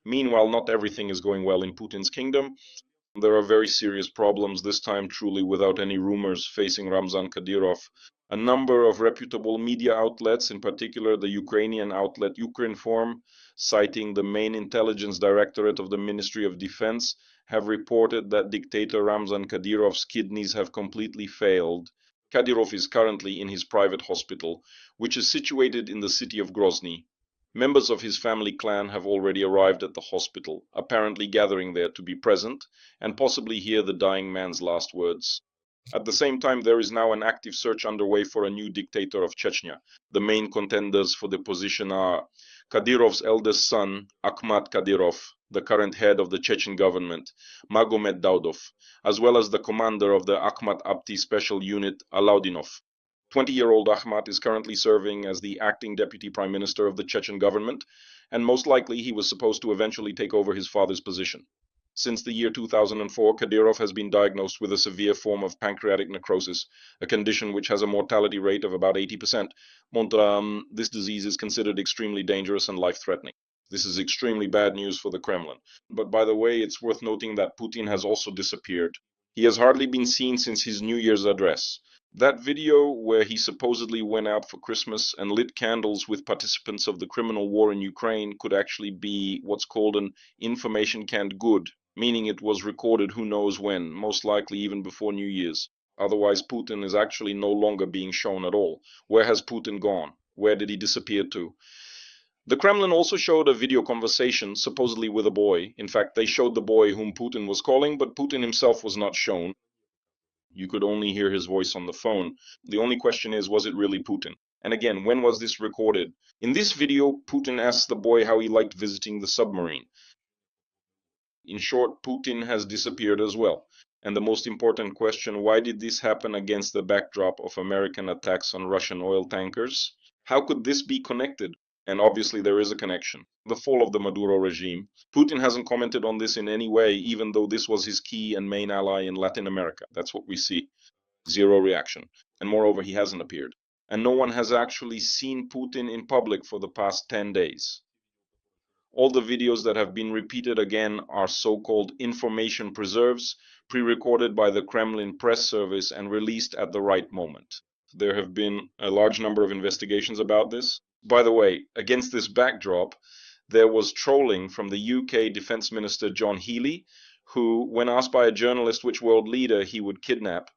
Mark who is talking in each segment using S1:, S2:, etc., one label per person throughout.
S1: Meanwhile, not everything is going well in Putin's kingdom. There are very serious problems, this time truly without any rumors, facing Ramzan Kadyrov. A number of reputable media outlets, in particular the Ukrainian outlet Ukrinform, citing the main intelligence directorate of the Ministry of Defense, have reported that dictator Ramzan Kadyrov's kidneys have completely failed. Kadyrov is currently in his private hospital, which is situated in the city of Grozny. Members of his family clan have already arrived at the hospital, apparently gathering there to be present and possibly hear the dying man's last words. At the same time, there is now an active search underway for a new dictator of Chechnya. The main contenders for the position are Kadyrov's eldest son, Akhmat Kadyrov, the current head of the Chechen government, Magomed Daudov, as well as the commander of the Akhmat Abti Special Unit, Alaudinov. 20-year-old Akhmat is currently serving as the acting deputy prime minister of the Chechen government, and most likely he was supposed to eventually take over his father's position. Since the year 2004, Kadyrov has been diagnosed with a severe form of pancreatic necrosis, a condition which has a mortality rate of about 80%. This disease is considered extremely dangerous and life-threatening. This is extremely bad news for the Kremlin. But by the way, it's worth noting that Putin has also disappeared. He has hardly been seen since his New Year's address. That video where he supposedly went out for Christmas and lit candles with participants of the criminal war in Ukraine could actually be what's called an information canned good, meaning it was recorded who knows when, most likely even before New Year's. Otherwise, Putin is actually no longer being shown at all. Where has Putin gone? Where did he disappear to? The Kremlin also showed a video conversation, supposedly with a boy. In fact, they showed the boy whom Putin was calling, but Putin himself was not shown. You could only hear his voice on the phone. The only question is, was it really Putin? And again, when was this recorded? In this video, Putin asks the boy how he liked visiting the submarine. In short, Putin has disappeared as well. And the most important question, why did this happen against the backdrop of American attacks on Russian oil tankers? How could this be connected? And obviously there is a connection. The fall of the Maduro regime. Putin hasn't commented on this in any way, even though this was his key and main ally in Latin America. That's what we see. Zero reaction. And moreover, he hasn't appeared. And no one has actually seen Putin in public for the past 10 days. All the videos that have been repeated again are so-called information preserves, pre-recorded by the Kremlin press service and released at the right moment. There have been a large number of investigations about this. By the way, against this backdrop, there was trolling from the UK Defense Minister John Healey, who, when asked by a journalist which world leader he would kidnap,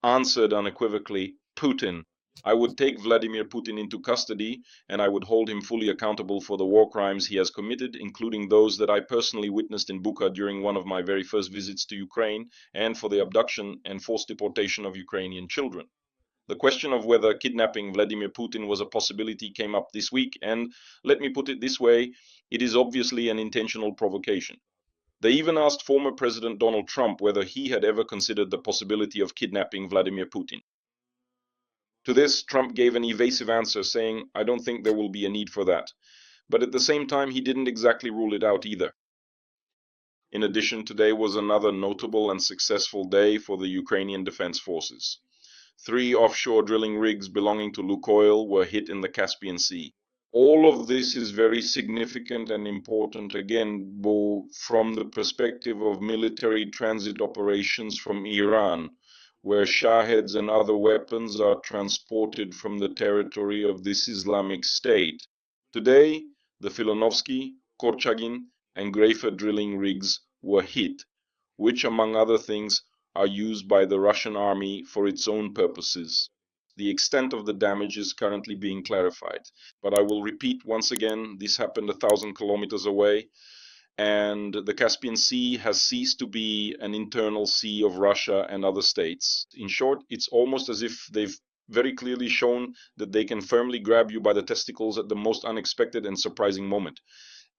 S1: answered unequivocally, Putin. I would take Vladimir Putin into custody, and I would hold him fully accountable for the war crimes he has committed, including those that I personally witnessed in Bucha during one of my very first visits to Ukraine, and for the abduction and forced deportation of Ukrainian children. The question of whether kidnapping Vladimir Putin was a possibility came up this week, and let me put it this way, it is obviously an intentional provocation. They even asked former President Donald Trump whether he had ever considered the possibility of kidnapping Vladimir Putin. To this, Trump gave an evasive answer, saying, I don't think there will be a need for that. But at the same time, he didn't exactly rule it out either. In addition, today was another notable and successful day for the Ukrainian Defense Forces. 3 offshore drilling rigs belonging to Lukoil were hit in the Caspian Sea. All of this is very significant and important, again, both from the perspective of military transit operations from Iran, where Shaheds and other weapons are transported from the territory of this Islamic State. Today, the Filonovsky, Korchagin, and Greifer drilling rigs were hit, which, among other things, are used by the Russian army for its own purposes. The extent of the damage is currently being clarified. But I will repeat once again, this happened 1,000 kilometers away, and the Caspian Sea has ceased to be an internal sea of Russia and other states. In short, it's almost as if they've very clearly shown that they can firmly grab you by the testicles at the most unexpected and surprising moment,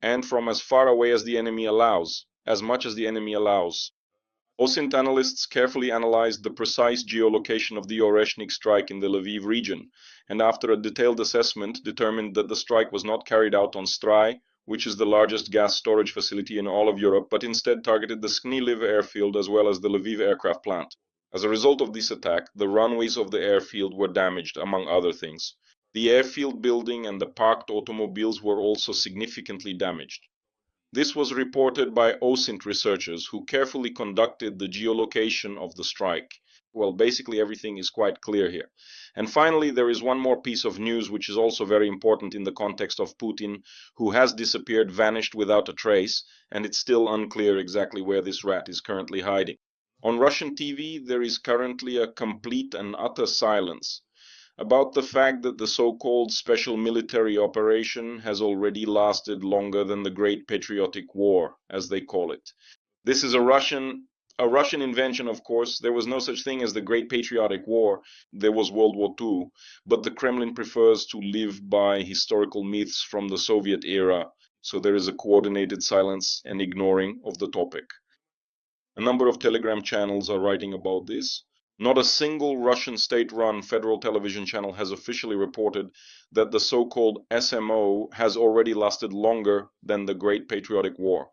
S1: and from as far away as the enemy allows, as much as the enemy allows. OSINT analysts carefully analyzed the precise geolocation of the Oreshnik strike in the Lviv region, and after a detailed assessment determined that the strike was not carried out on Strai, which is the largest gas storage facility in all of Europe, but instead targeted the Sknyliv airfield as well as the Lviv aircraft plant. As a result of this attack, the runways of the airfield were damaged, among other things. The airfield building and the parked automobiles were also significantly damaged. This was reported by OSINT researchers who carefully conducted the geolocation of the strike. Well, basically everything is quite clear here. And finally, there is one more piece of news which is also very important in the context of Putin, who has disappeared, vanished without a trace, and it's still unclear exactly where this rat is currently hiding. On Russian TV, there is currently a complete and utter silence about the fact that the so-called special military operation has already lasted longer than the Great Patriotic War, as they call it. This is a Russian invention, of course. There was no such thing as the Great Patriotic War. There was World War II. But the Kremlin prefers to live by historical myths from the Soviet era. So there is a coordinated silence and ignoring of the topic. A number of Telegram channels are writing about this. Not a single Russian state-run federal television channel has officially reported that the so-called SMO has already lasted longer than the Great Patriotic War.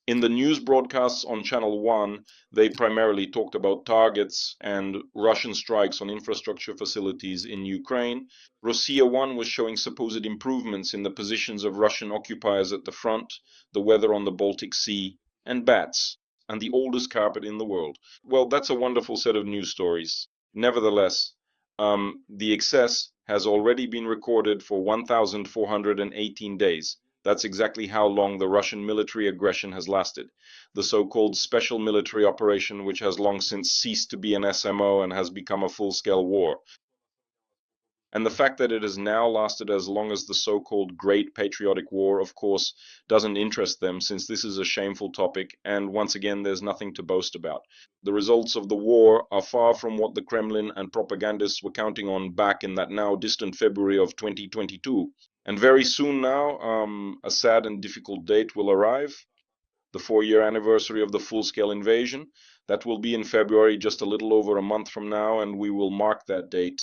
S1: In the news broadcasts on Channel 1, they primarily talked about targets and Russian strikes on infrastructure facilities in Ukraine. Rossiya 1 was showing supposed improvements in the positions of Russian occupiers at the front, the weather on the Baltic Sea, and bats, and the oldest carpet in the world. Well, that's a wonderful set of news stories. Nevertheless, the excess has already been recorded for 1,418 days. That's exactly how long the Russian military aggression has lasted. The so-called special military operation, which has long since ceased to be an SMO and has become a full-scale war. And the fact that it has now lasted as long as the so-called Great Patriotic War, of course, doesn't interest them, since this is a shameful topic, and once again, there's nothing to boast about. The results of the war are far from what the Kremlin and propagandists were counting on back in that now distant February of 2022. And very soon now, a sad and difficult date will arrive, the 4-year anniversary of the full-scale invasion. That will be in February, just a little over a month from now, and we will mark that date,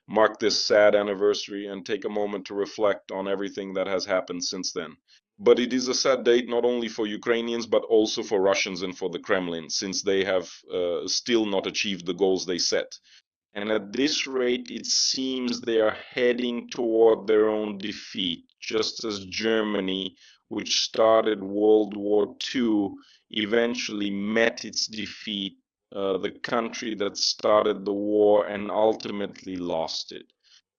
S1: mark this sad anniversary, and take a moment to reflect on everything that has happened since then. But it is a sad date not only for Ukrainians, but also for Russians and for the Kremlin, since they have still not achieved the goals they set. And at this rate, it seems they are heading toward their own defeat, just as Germany, which started World War II, eventually met its defeat, the country that started the war and ultimately lost it.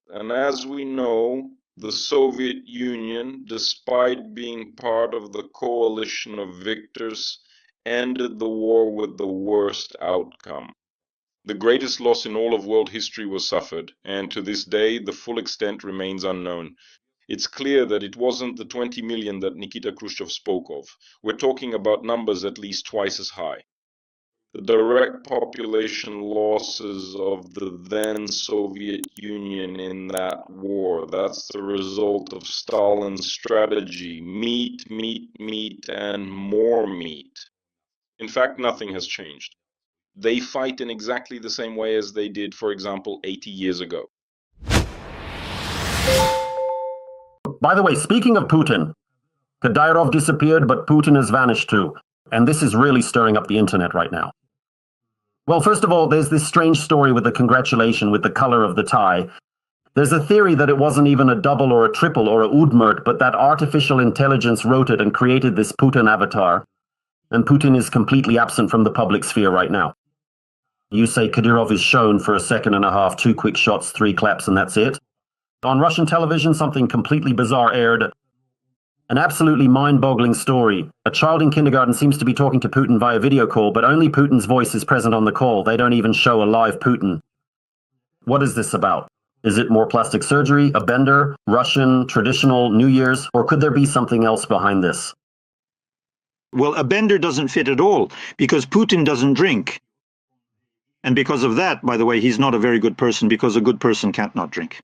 S1: And as we know, the Soviet Union, despite being part of the coalition of victors, ended the war with the worst outcome. The greatest loss in all of world history was suffered, and to this day the full extent remains unknown. It's clear that it wasn't the 20 million that Nikita Khrushchev spoke of. We're talking about numbers at least twice as high. The direct population losses of the then Soviet Union in that war, that's the result of Stalin's strategy: meat, meat, meat, and more meat. In fact, nothing has changed. They fight in exactly the same way as they did, for example, 80 years ago.
S2: By the way, speaking of Putin, Kadyrov disappeared, but Putin has vanished too. And this is really stirring up the internet right now. Well, first of all, there's this strange story with the congratulation with the color of the tie. There's a theory that it wasn't even a double or a triple or a udmurt, but that artificial intelligence wrote it and created this Putin avatar. And Putin is completely absent from the public sphere right now. You say Kadyrov is shown for a second and a half, 2 quick shots, 3 claps, and that's it. On Russian television, something completely bizarre aired. An absolutely mind-boggling story. A child in kindergarten seems to be talking to Putin via video call, but only Putin's voice is present on the call. They don't even show a live Putin. What is this about? Is it more plastic surgery, a bender, Russian, traditional, New Year's, or could there be something else behind this?
S3: Well, a bender doesn't fit at all, because Putin doesn't drink. And because of that, by the way, he's not a very good person, because a good person can't not drink.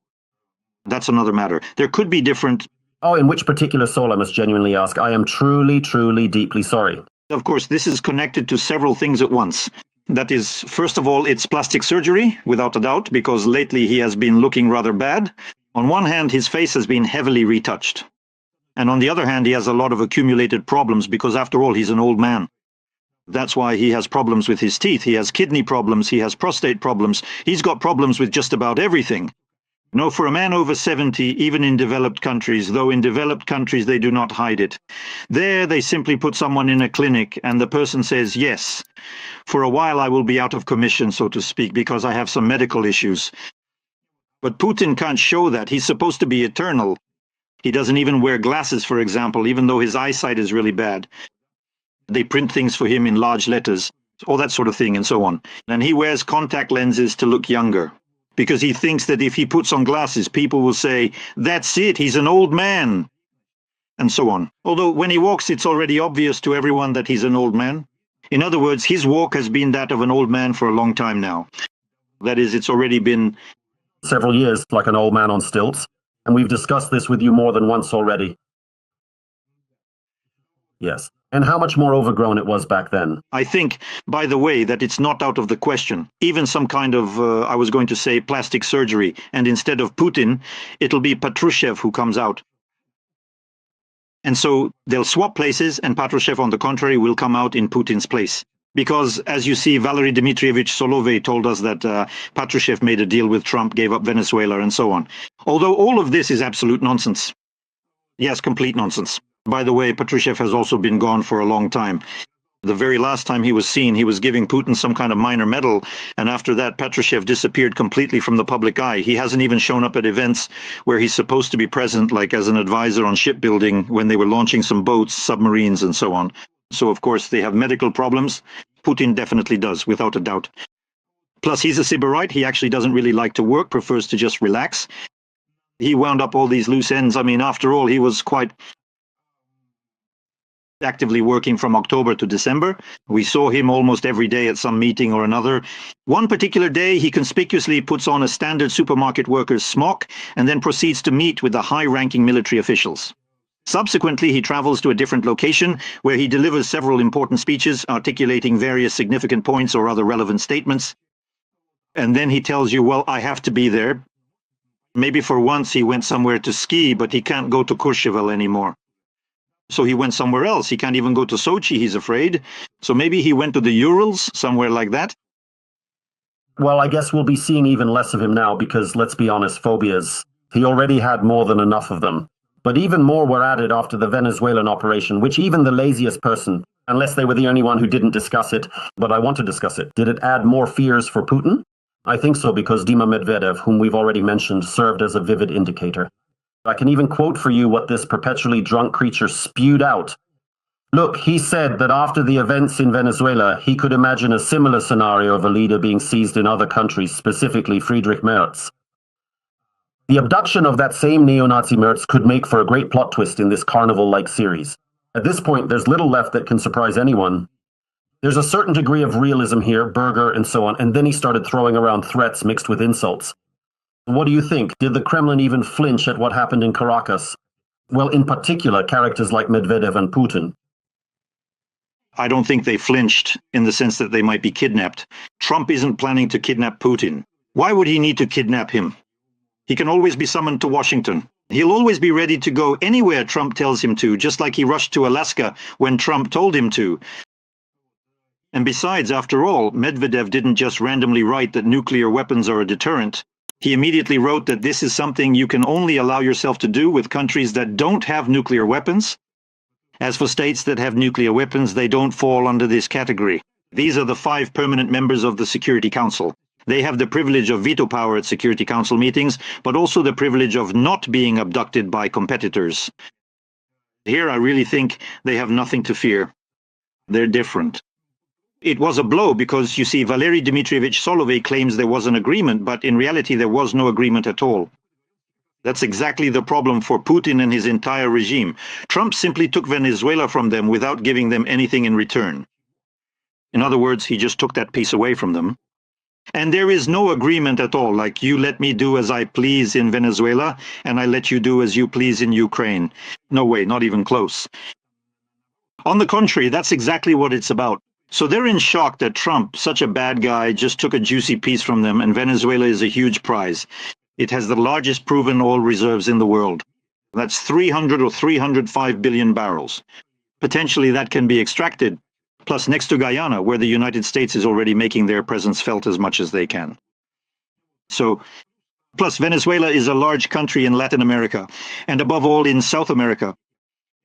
S3: That's another matter. There could be different...
S2: Oh, in which particular soul, I must genuinely ask? I am truly, truly, deeply sorry.
S3: Of course, this is connected to several things at once. That is, first of all, it's plastic surgery, without a doubt, because lately he has been looking rather bad. On one hand, his face has been heavily retouched. And on the other hand, he has a lot of accumulated problems, because after all, he's an old man. That's why he has problems with his teeth. He has kidney problems. He has prostate problems. He's got problems with just about everything. No, for a man over 70, even in developed countries, though in developed countries they do not hide it. There they simply put someone in a clinic and the person says, yes, for a while I will be out of commission, so to speak, because I have some medical issues. But Putin can't show that. He's supposed to be eternal. He doesn't even wear glasses, for example, even though his eyesight is really bad. They print things for him in large letters, all that sort of thing, and so on. And he wears contact lenses to look younger, because he thinks that if he puts on glasses, people will say, that's it, he's an old man, and so on. Although when he walks, it's already obvious to everyone that he's an old man. In other words, his walk has been that of an old man for a long time now. That is, it's already been
S2: several years, like an old man on stilts. And we've discussed this with you more than once already. Yes. And how much more overgrown it was back then.
S3: I think, by the way, that it's not out of the question. Even some kind of, I was going to say, plastic surgery. And instead of Putin, it'll be Patrushev who comes out. And so they'll swap places, and Patrushev, on the contrary, will come out in Putin's place. Because, as you see, Valery Dmitrievich Solovey told us that Patrushev made a deal with Trump, gave up Venezuela, and so on. Although all of this is absolute nonsense. Yes, complete nonsense. By the way, Patrushev has also been gone for a long time. The very last time he was seen, he was giving Putin some kind of minor medal, and after that, Patrushev disappeared completely from the public eye. He hasn't even shown up at events where he's supposed to be present, like as an advisor on shipbuilding when they were launching some boats, submarines, and so on. So, of course, they have medical problems. Putin definitely does, without a doubt. Plus, he's a Sybarite. He actually doesn't really like to work, prefers to just relax. He wound up all these loose ends. I mean, after all, he was quite actively working from October to December. We saw him almost every day at some meeting or another. One particular day, he conspicuously puts on a standard supermarket worker's smock and then proceeds to meet with the high-ranking military officials. Subsequently, he travels to a different location where he delivers several important speeches articulating various significant points or other relevant statements. And then he tells you, well, I have to be there. Maybe for once he went somewhere to ski, but he can't go to Courchevel anymore. So he went somewhere else. He can't even go to Sochi, he's afraid. So maybe he went to the Urals, somewhere like that.
S2: Well, I guess we'll be seeing even less of him now because, let's be honest, phobias. He already had more than enough of them. But even more were added after the Venezuelan operation, which even the laziest person, unless they were the only one who didn't discuss it, but I want to discuss it. Did it add more fears for Putin? I think so, because Dima Medvedev, whom we've already mentioned, served as a vivid indicator. I can even quote for you what this perpetually drunk creature spewed out. Look, he said that after the events in Venezuela, he could imagine a similar scenario of a leader being seized in other countries, specifically Friedrich Merz. The abduction of that same neo-Nazi Merz could make for a great plot twist in this carnival-like series. At this point, there's little left that can surprise anyone. There's a certain degree of realism here, Berger and so on, and then he started throwing around threats mixed with insults. What do you think? Did the Kremlin even flinch at what happened in Caracas? Well, in particular, characters like Medvedev and Putin.
S3: I don't think they flinched in the sense that they might be kidnapped. Trump isn't planning to kidnap Putin. Why would he need to kidnap him? He can always be summoned to Washington. He'll always be ready to go anywhere Trump tells him to, just like he rushed to Alaska when Trump told him to. And besides, after all, Medvedev didn't just randomly write that nuclear weapons are a deterrent. He immediately wrote that this is something you can only allow yourself to do with countries that don't have nuclear weapons. As for states that have nuclear weapons, they don't fall under this category. These are the 5 permanent members of the Security Council. They have the privilege of veto power at Security Council meetings, but also the privilege of not being abducted by competitors. Here I really think they have nothing to fear. They're different. It was a blow because, you see, Valery Dmitrievich Solovey claims there was an agreement, but in reality there was no agreement at all. That's exactly the problem for Putin and his entire regime. Trump simply took Venezuela from them without giving them anything in return. In other words, he just took that piece away from them. And there is no agreement at all, like you let me do as I please in Venezuela, and I let you do as you please in Ukraine. No way, not even close. On the contrary, that's exactly what it's about. So they're in shock that Trump, such a bad guy, just took a juicy piece from them, and Venezuela is a huge prize. It has the largest proven oil reserves in the world. That's 300 or 305 billion barrels. Potentially that can be extracted. Plus next to Guyana, where the United States is already making their presence felt as much as they can. So Plus, Venezuela is a large country in Latin America, and above all in South America.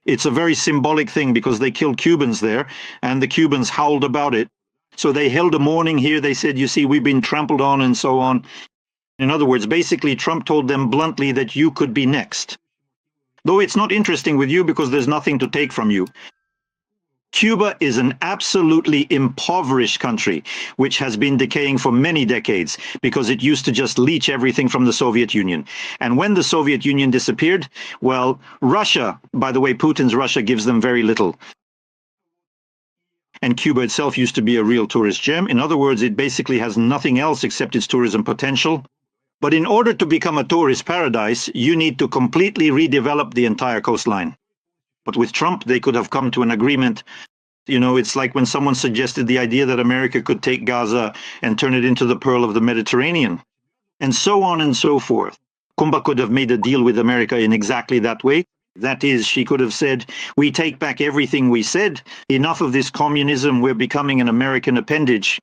S3: It's a very symbolic thing because they killed Cubans there, and the Cubans howled about it. So they held a mourning here. They said, you see, we've been trampled on and so on. In other words, basically, Trump told them bluntly that you could be next. Though it's not interesting with you because there's nothing to take from you. Cuba is an absolutely impoverished country, which has been decaying for many decades because it used to just leech everything from the Soviet Union. And when the Soviet Union disappeared, well, Russia, by the way, Putin's Russia gives them very little. And Cuba itself used to be a real tourist gem. In other words, it basically has nothing else except its tourism potential. But in order to become a tourist paradise, you need to completely redevelop the entire coastline. But with Trump, they could have come to an agreement. You know, it's like when someone suggested the idea that America could take Gaza and turn it into the pearl of the Mediterranean, and so on and so forth. Kumba could have made a deal with America in exactly that way. That is, she could have said, we take back everything we said. Enough of this communism. We're becoming an American appendage.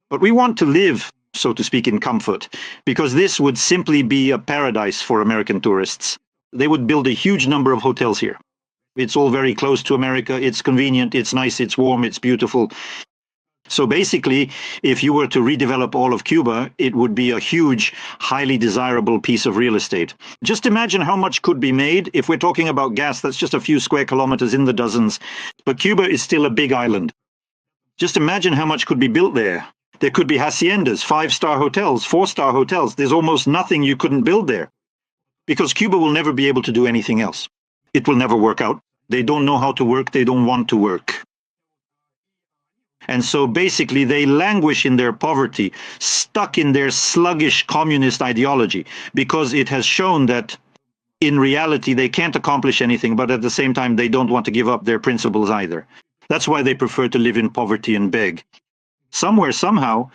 S3: But we want to live, so to speak, in comfort, because this would simply be a paradise for American tourists. They would build a huge number of hotels here. It's all very close to America. It's convenient. It's nice. It's warm. It's beautiful. So basically, if you were to redevelop all of Cuba, it would be a huge, highly desirable piece of real estate. Just imagine how much could be made. If we're talking about gas, that's just a few square kilometers in the dozens. But Cuba is still a big island. Just imagine how much could be built there. There could be haciendas, 5-star hotels, 4-star hotels. There's almost nothing you couldn't build there. Because Cuba will never be able to do anything else. It will never work out. They don't know how to work. They don't want to work. And so basically they languish in their poverty, stuck in their sluggish communist ideology, because it has shown that in reality they can't accomplish anything, but at the same time they don't want to give up their principles either. That's why they prefer to live in poverty and beg. Somewhere, somehow,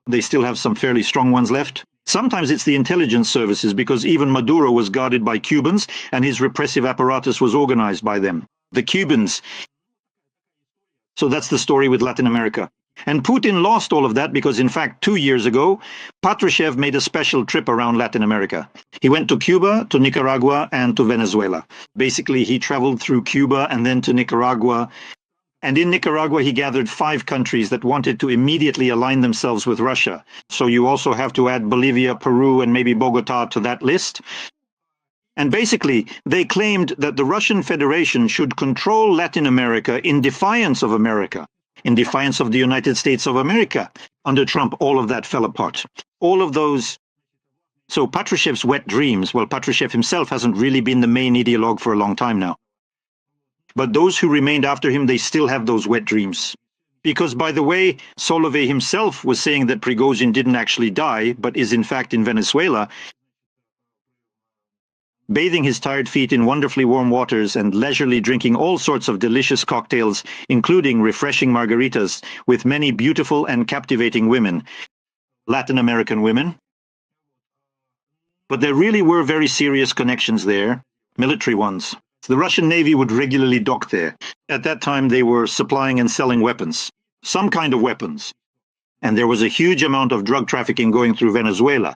S3: they still have some fairly strong ones left. Sometimes it's the intelligence services, because even Maduro was guarded by Cubans and his repressive apparatus was organized by them. The Cubans. So that's the story with Latin America. And Putin lost all of that because, in fact, 2 years ago, Patrushev made a special trip around Latin America. He went to Cuba, to Nicaragua, and to Venezuela. Basically, he traveled through Cuba and then to Nicaragua. And in Nicaragua, he gathered 5 countries that wanted to immediately align themselves with Russia. So you also have to add Bolivia, Peru, and maybe Bogota to that list. And basically, they claimed that the Russian Federation should control Latin America in defiance of America, in defiance of the United States of America. Under Trump, all of that fell apart. All of those. So Patrushev's wet dreams, well, Patrushev himself hasn't really been the main ideologue for a long time now. But those who remained after him, they still have those wet dreams. Because, by the way, Solovey himself was saying that Prigozhin didn't actually die, but is in fact in Venezuela, bathing his tired feet in wonderfully warm waters and leisurely drinking all sorts of delicious cocktails, including refreshing margaritas, with many beautiful and captivating women, Latin American women. But there really were very serious connections there, military ones. The Russian Navy would regularly dock there. At that time, they were supplying and selling weapons, some kind of weapons. And there was a huge amount of drug trafficking going through Venezuela,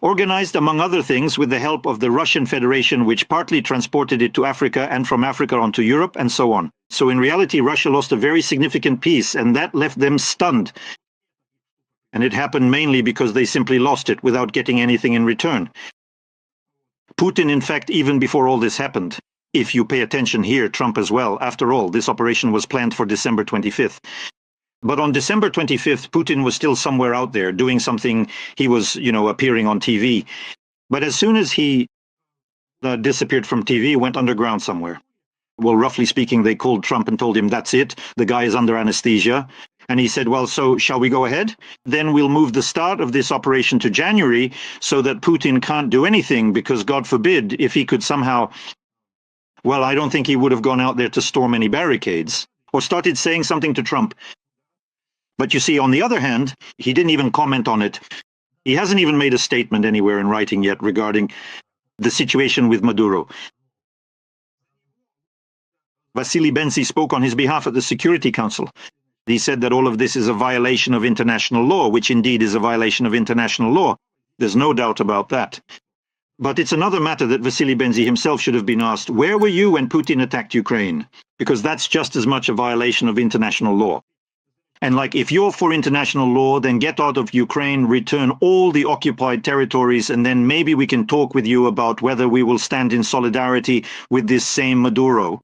S3: organized, among other things, with the help of the Russian Federation, which partly transported it to Africa and from Africa onto Europe and so on. So in reality, Russia lost a very significant piece, and that left them stunned. And it happened mainly because they simply lost it without getting anything in return. Putin, in fact, even before all this happened, if you pay attention here, Trump as well, after all, this operation was planned for December 25th. But on December 25th, Putin was still somewhere out there doing something. He was, appearing on TV. But as soon as he disappeared from TV, went underground somewhere. Well, roughly speaking, they called Trump and told him, that's it. The guy is under anesthesia. And he said, well, so shall we go ahead? Then we'll move the start of this operation to January so that Putin can't do anything, because God forbid, if he could somehow, well, I don't think he would have gone out there to storm any barricades or started saying something to Trump. But you see, on the other hand, he didn't even comment on it. He hasn't even made a statement anywhere in writing yet regarding the situation with Maduro. Vasily Bensi spoke on his behalf at the Security Council. He said that all of this is a violation of international law, which indeed is a violation of international law. There's no doubt about that. But it's another matter that Vasily Benzi himself should have been asked, where were you when Putin attacked Ukraine? Because that's just as much a violation of international law. And like, if you're for international law, then get out of Ukraine, return all the occupied territories, and then maybe we can talk with you about whether we will stand in solidarity with this same Maduro.